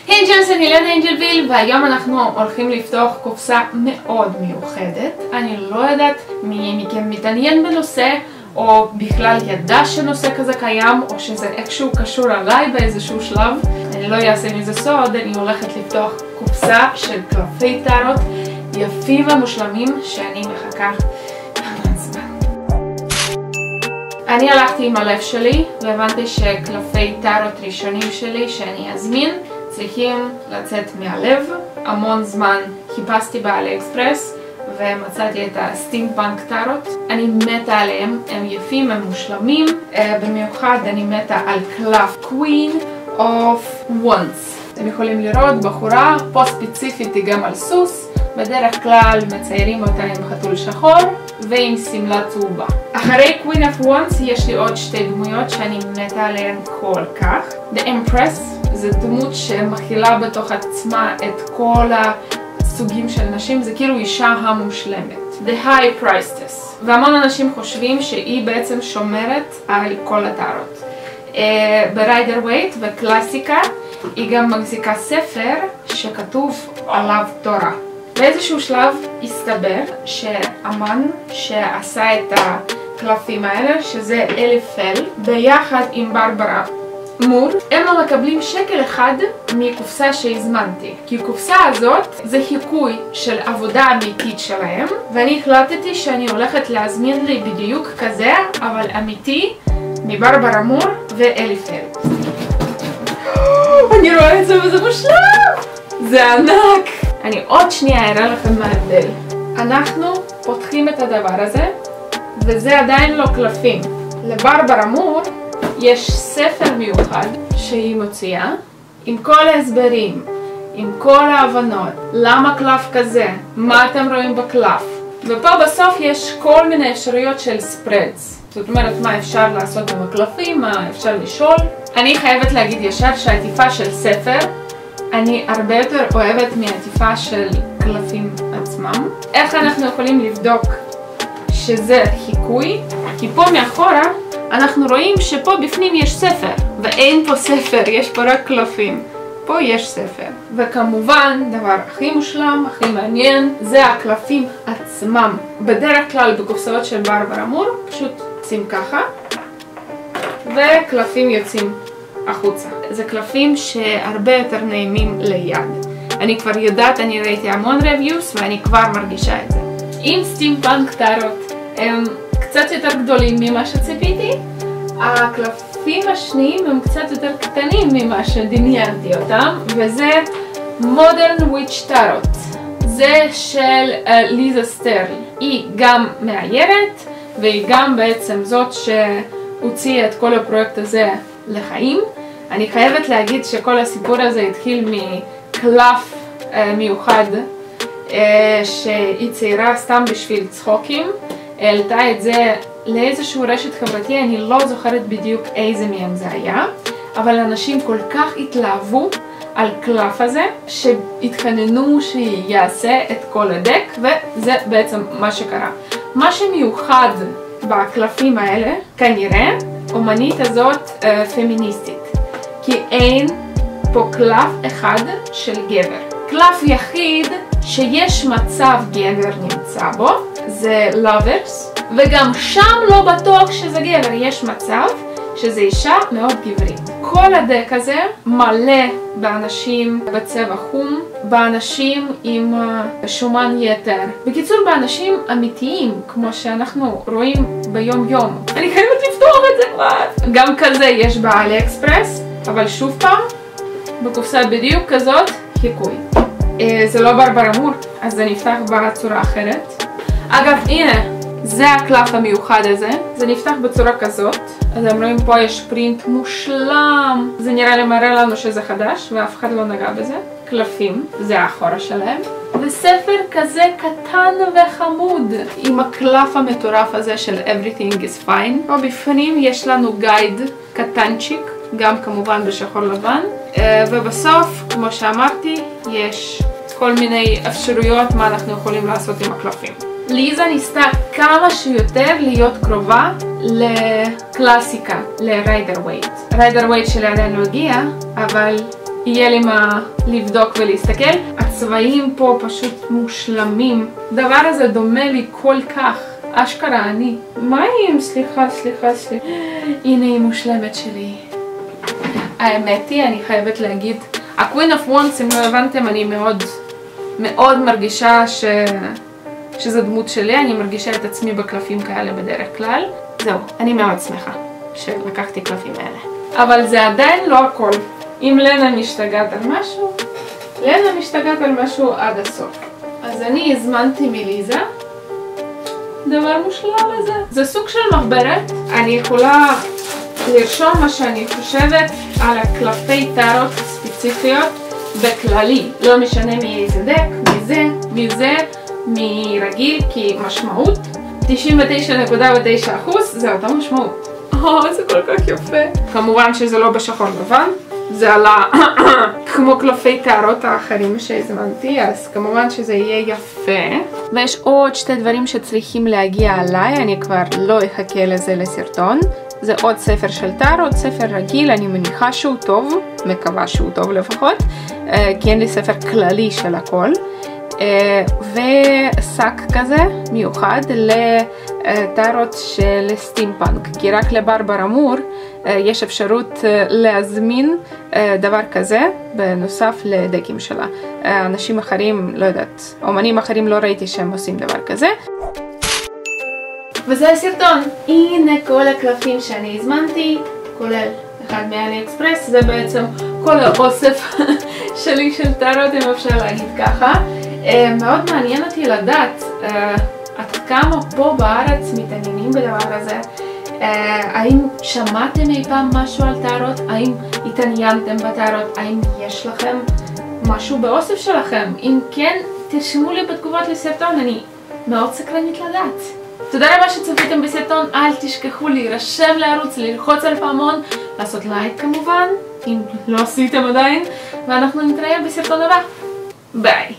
היי ג'נס, אני לנה אנג'לוויל, והיום אנחנו הולכים לפתוח קופסה מאוד מיוחדת. אני לא יודעת מי מכם מתעניין בנושא, או בכלל ידע שנושא כזה קיים, או שזה איכשהו קשור עליי באיזשהו שלב. אני לא אעשה מזה סוד, אני הולכת לפתוח קופסה של קלפי טארוט יפים ומושלמים שאני מחכה המון זמן. אני הלכתי עם הלב שלי והבנתי שקלפי טארוט ראשונים שלי שאני אזמין צריכים לצאת מהלב. המון זמן חיפשתי באלי אקספרס ומצאתי את הסטימפאנק טארוט. אני מתה עליהם, הם יפים, הם מושלמים. במיוחד אני מתה על קלף קווין אוף וונס. אתם יכולים לראות בחורה, פה ספציפית היא גם על סוס. בדרך כלל מציירים אותה עם חתול שחור ועם סמלה צהובה. אחרי Queen of Wands יש לי עוד שתי דמויות שאני מתה עליהן כל כך. The Empress זה דמות שמכילה בתוך עצמה את כל הסוגים של נשים, זה כאילו אישה המושלמת. The High Priestess, והמון אנשים חושבים שהיא בעצם שומרת על כל הטארוט. בריידר ווייט וקלאסיקה היא גם מחזיקה ספר שכתוב עליו תורה. באיזשהו שלב הסתבר שהאמן שעשה את הקלפים האלה, שזה אליפל, ביחד עם ברברה מור, הם לא מקבלים שקל אחד מקופסה שהזמנתי. כי הקופסה הזאת זה חיקוי של עבודה אמיתית שלהם, ואני החלטתי שאני הולכת להזמין לי בדיוק כזה, אבל אמיתי, מברברה מור ואליפל. אני רואה את זה וזה מושלם! זה ענק! אני עוד שנייה אראה לכם מה ההבדל. אנחנו פותחים את הדבר הזה, וזה עדיין לא קלפים. לברברה מור יש ספר מיוחד שהיא מוציאה, עם כל ההסברים, עם כל ההבנות, למה קלף כזה, מה אתם רואים בקלף. ופה בסוף יש כל מיני אפשרויות של ספרדס. זאת אומרת, מה אפשר לעשות עם הקלפים, מה אפשר לשאול. אני חייבת להגיד ישר שהעטיפה של ספר אני הרבה יותר אוהבת מעטיפה של קלפים עצמם. איך אנחנו יכולים לבדוק שזה חיקוי? כי פה מאחורה אנחנו רואים שפה בפנים יש ספר, ואין פה ספר, יש פה רק קלפים. פה יש ספר. וכמובן, דבר הכי מושלם, הכי מעניין, זה הקלפים עצמם. בדרך כלל בקופסאות של ברברה מור פשוט עושים ככה, וקלפים יוצאים החוצה. זה קלפים שהרבה יותר נעימים ליד. אני כבר יודעת, אני ראיתי המון ריוויוס ואני כבר מרגישה את זה. עם סטימפאנק טארוט הם קצת יותר גדולים ממה שציפיתי. הקלפים השניים הם קצת יותר קטנים ממה שדמיינתי אותם, וזה Modern Witch Tarot. זה של ליזה סטרל. היא גם מאיירת והיא גם בעצם זאת שהוציאה את כל הפרויקט הזה לחיים. אני חייבת להגיד שכל הסיפור הזה התחיל מקלף מיוחד שהיא ציירה סתם בשביל צחוקים. העלתה את זה לאיזשהו רשת חברתי, אני לא זוכרת בדיוק איזה מהם זה היה, אבל אנשים כל כך התלהבו על קלף הזה שהתחננו שיעשה את כל הדק, וזה בעצם מה שקרה. מה שמיוחד בקלפים האלה, כנראה, אומנית הזאת פמיניסטית, כי אין פה קלף אחד של גבר. קלף יחיד שיש מצב גבר נמצא בו זה lovers, וגם שם לא בטוח שזה גבר, יש מצב שזה אישה מאוד גברית. כל הדק הזה מלא באנשים בצבע חום, באנשים עם שומן יתר. בקיצור, באנשים אמיתיים, כמו שאנחנו רואים ביום יום. אני חייבת לפתוח את זה כבר. גם כזה יש באלי אקספרס, אבל שוב פעם, בקופסה בדיוק כזאת, חיקוי. זה לא ברברה מור, אז זה נפתח בצורה אחרת. אגב, הנה, זה הקלף המיוחד הזה. זה נפתח בצורה כזאת. אז אתם רואים פה יש פרינט מושלם. זה נראה לי מראה לנו שזה חדש, ואף אחד לא נגע בזה. קלפים, זה האחורה שלהם. וספר כזה קטן וחמוד, עם הקלף המטורף הזה של Everything is Fine. פה בפנים יש לנו גייד קטנצ'יק, גם כמובן בשחור לבן. ובסוף, כמו שאמרתי, יש כל מיני אפשרויות מה אנחנו יכולים לעשות עם הקלפים. ליזה ניסתה כמה שיותר להיות קרובה לקלאסיקה, לריידר ווייט. ריידר ווייט שלי עדיין לא הגיע, אבל יהיה לי מה לבדוק ולהסתכל. הצבעים פה פשוט מושלמים. הדבר הזה דומה לי כל כך. אשכרה אני. מה עם? סליחה. הנה היא מושלמת שלי. האמת היא, אני חייבת להגיד, ה-Queen of Wands, אם לא הבנתם, אני מאוד מרגישה שזו דמות שלי. אני מרגישה את עצמי בקלפים כאלה בדרך כלל. זהו, אני מאוד שמחה שלקחתי קלפים האלה. אבל זה עדיין לא הכל. אם לנה משתגעת על משהו, לנה משתגעת על משהו עד הסוף. אז אני הזמנתי מליזה דבר מושלם לזה. זה סוג של מחברת. אני יכולה לרשום מה שאני חושבת על הקלפי טארוט ספציפיות בכללי. לא משנה מאיזה דק, מזה, מרגיל, כי משמעות 99.9% זה אותה משמעות. זה כל כך יפה. כמובן שזה לא בשחור לבן, זה עלה כמו קלפי טארוט האחרים שהזמנתי, אז כמובן שזה יהיה יפה. ויש עוד שתי דברים שצריכים להגיע עליי, אני כבר לא אחכה לזה לסרטון. זה עוד ספר של טארוט, ספר רגיל, אני מניחה שהוא טוב, מקווה שהוא טוב לפחות, כי אין לי ספר כללי של הכל. ושק כזה מיוחד לטארוט של סטימפאנק, כי רק לברברה מור יש אפשרות להזמין דבר כזה בנוסף לדקים שלה. אנשים אחרים, לא יודעת, אומנים אחרים לא ראיתי שהם עושים דבר כזה. וזה הסרטון. הנה כל הקלפים שאני הזמנתי, כולל אחד מאלי אקספרס. זה בעצם כל האוסף שלי של טארוט, אם אפשר להגיד ככה. מאוד מעניין אותי לדעת עד כמה פה בארץ מתעניינים בדבר הזה. האם שמעתם אי פעם משהו על טארוט? האם התעניינתם בטארוט? האם יש לכם משהו באוסף שלכם? אם כן, תרשמו לי בתגובות לסרטון, אני מאוד סקרנית לדעת. תודה רבה שצפיתם בסרטון, אל תשכחו להירשם לערוץ, ללחוץ על פעמון, לעשות לייק כמובן, אם לא עשיתם עדיין, ואנחנו נתראה בסרטון הבא. ביי!